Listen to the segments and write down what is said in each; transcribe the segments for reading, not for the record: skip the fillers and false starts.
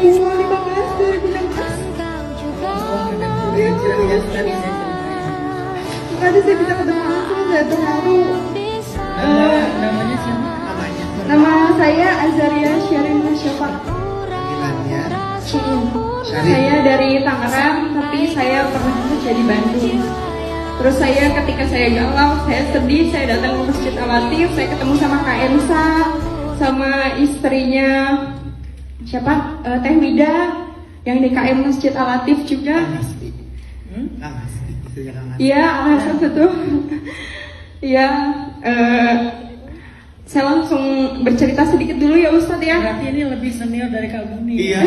2015 2016. Tadi saya bisa ketemu langsung, saya terharu. Namanya siapa? Nama saya Azaria Syarin Musyafaq. Panggilannya Syarin. Syarin. Saya dari Tangerang, tapi saya pernah kerja di Bandung. Terus saya ketika saya galau, saya sedih, saya datang ke Masjid Al-Latif, saya ketemu sama Kak Ensa, sama istrinya siapa? Teh Wida yang di KM Masjid Al-Latif juga. Kang Asti. Istrinya Kang Asti. Iya, alasan betul. Iya, saya langsung bercerita sedikit dulu ya Ustadz ya. Berarti ini lebih senior dari kamu nih. Iya,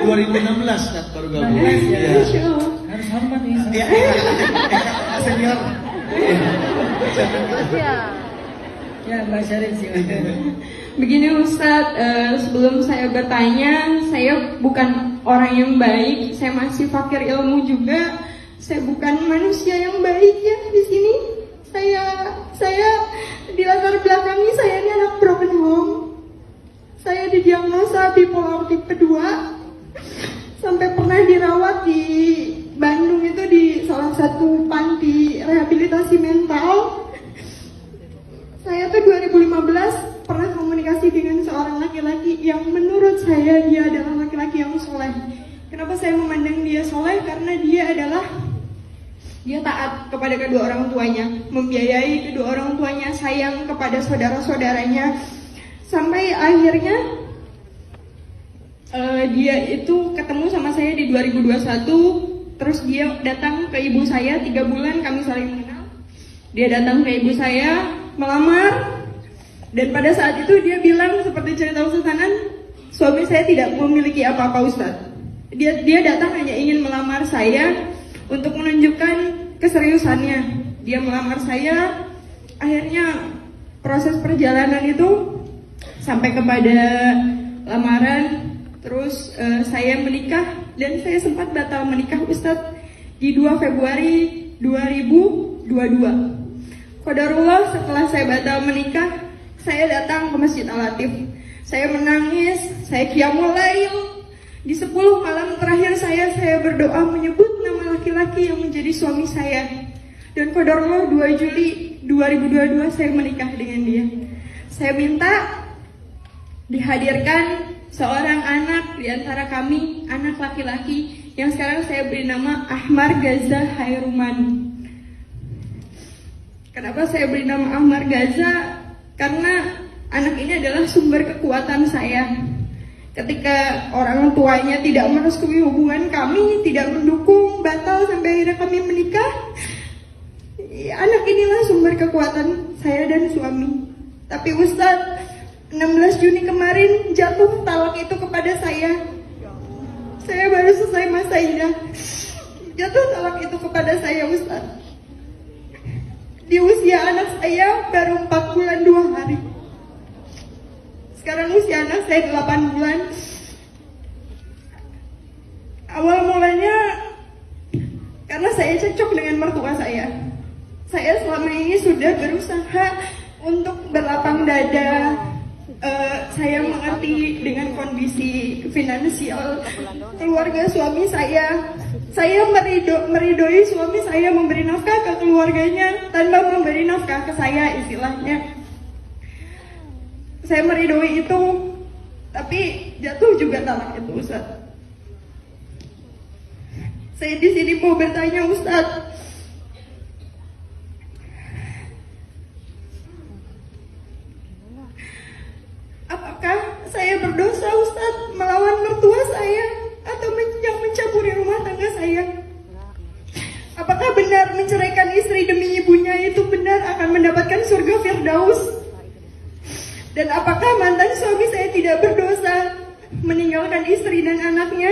2016 kan baru gabung. 16 ya. Iya. Insya Allah. Harus hormat nih. Iya, senior. Ya, Mbak Syarin silakan. Begini Ustadz, sebelum saya bertanya, saya bukan orang yang baik, saya masih fakir ilmu juga, saya bukan manusia yang baik ya di sini. Saya di latar belakangnya saya ini anak broken home. Saya didiagnosa bipolar tipe 2, sampai pernah dirawat di Bandung itu di salah satu panti rehabilitasi mental. Saya tuh 2015 pernah komunikasi dengan seorang laki-laki yang menurut saya dia adalah laki-laki yang soleh. Kenapa saya memandang dia soleh? Karena dia taat kepada kedua orang tuanya, membiayai kedua orang tuanya, sayang kepada saudara-saudaranya, sampai akhirnya dia itu ketemu sama saya di 2021. Terus dia datang ke ibu saya, 3 bulan kami saling mengenal. Dia datang ke ibu saya melamar, dan pada saat itu dia bilang seperti cerita Ustaz Hanan, suami saya tidak memiliki apa-apa Ustaz. Dia datang hanya ingin melamar saya untuk menunjukkan keseriusannya. Dia melamar saya, akhirnya proses perjalanan itu sampai kepada lamaran, terus saya menikah, dan saya sempat batal menikah Ustaz di 2 Februari 2022. Qadarullah, setelah saya batal menikah, saya datang ke Masjid Al-Latif. Saya menangis, saya qiyamul lail. Di 10 malam terakhir saya berdoa menyebut nama laki-laki yang menjadi suami saya. Dan qadarullah 2 Juli 2022 saya menikah dengan dia. Saya minta dihadirkan seorang anak di antara kami, anak laki-laki yang sekarang saya beri nama Ahmar Gaza Hairuman. Kenapa saya beri nama Ahmar Gaza? Karena anak ini adalah sumber kekuatan saya. Ketika orang tuanya tidak merestui hubungan kami, tidak mendukung, batal sampai akhirnya kami menikah, anak inilah sumber kekuatan saya dan suami. Tapi Ustadz, 16 Juni kemarin jatuh talak itu kepada saya. Saya baru selesai masa idah, jatuh talak itu kepada saya Ustadz. Di usia anak saya baru 4 bulan 2 hari. Sekarang usia anak saya 8 bulan. Awal mulanya karena saya cekcok dengan mertua saya. Saya selama ini sudah berusaha untuk berlapang dada. Saya mengerti dengan kondisi finansial keluarga suami saya. Saya meridoi suami saya memberi nafkah ke keluarganya tanpa memberi nafkah ke saya, istilahnya. Saya meridoi itu, tapi jatuh juga talak itu Ustaz. Saya di sini mau bertanya Ustaz, apakah saya berdosa Ustaz melawan mertua saya atau yang mencampuri rumah tangga saya? Apakah benar menceraikan istri demi ibunya itu benar akan mendapatkan surga Firdaus? Dan apakah mantan suami saya tidak berdosa meninggalkan istri dan anaknya,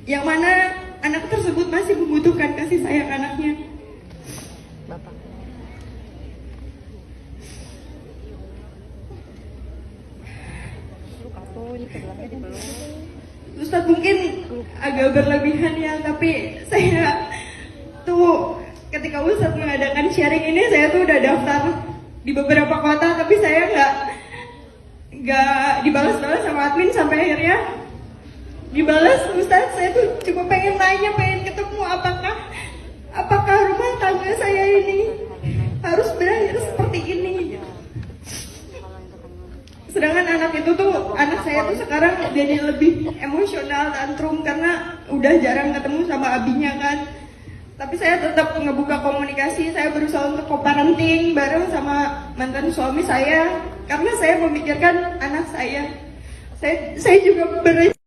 yang mana anak tersebut masih membutuhkan kasih sayang anaknya? Ustaz mungkin agak berlebihan ya, tapi saya tuh ketika Ustaz mengadakan sharing ini, saya tuh udah daftar di beberapa kota, tapi saya nggak dibalas-balas sama admin sampai akhirnya dibalas, Ustaz, saya tuh cuma pengen nanya, pengen ketemu, apakah rumah tangga saya ini harus berakhir seperti ini. Sedangkan anak saya tuh sekarang jadi lebih emosional, tantrum karena udah jarang ketemu sama abinya kan. Tapi saya tetap ngebuka komunikasi, saya berusaha untuk co-parenting bareng sama mantan suami saya karena saya memikirkan anak saya. Saya juga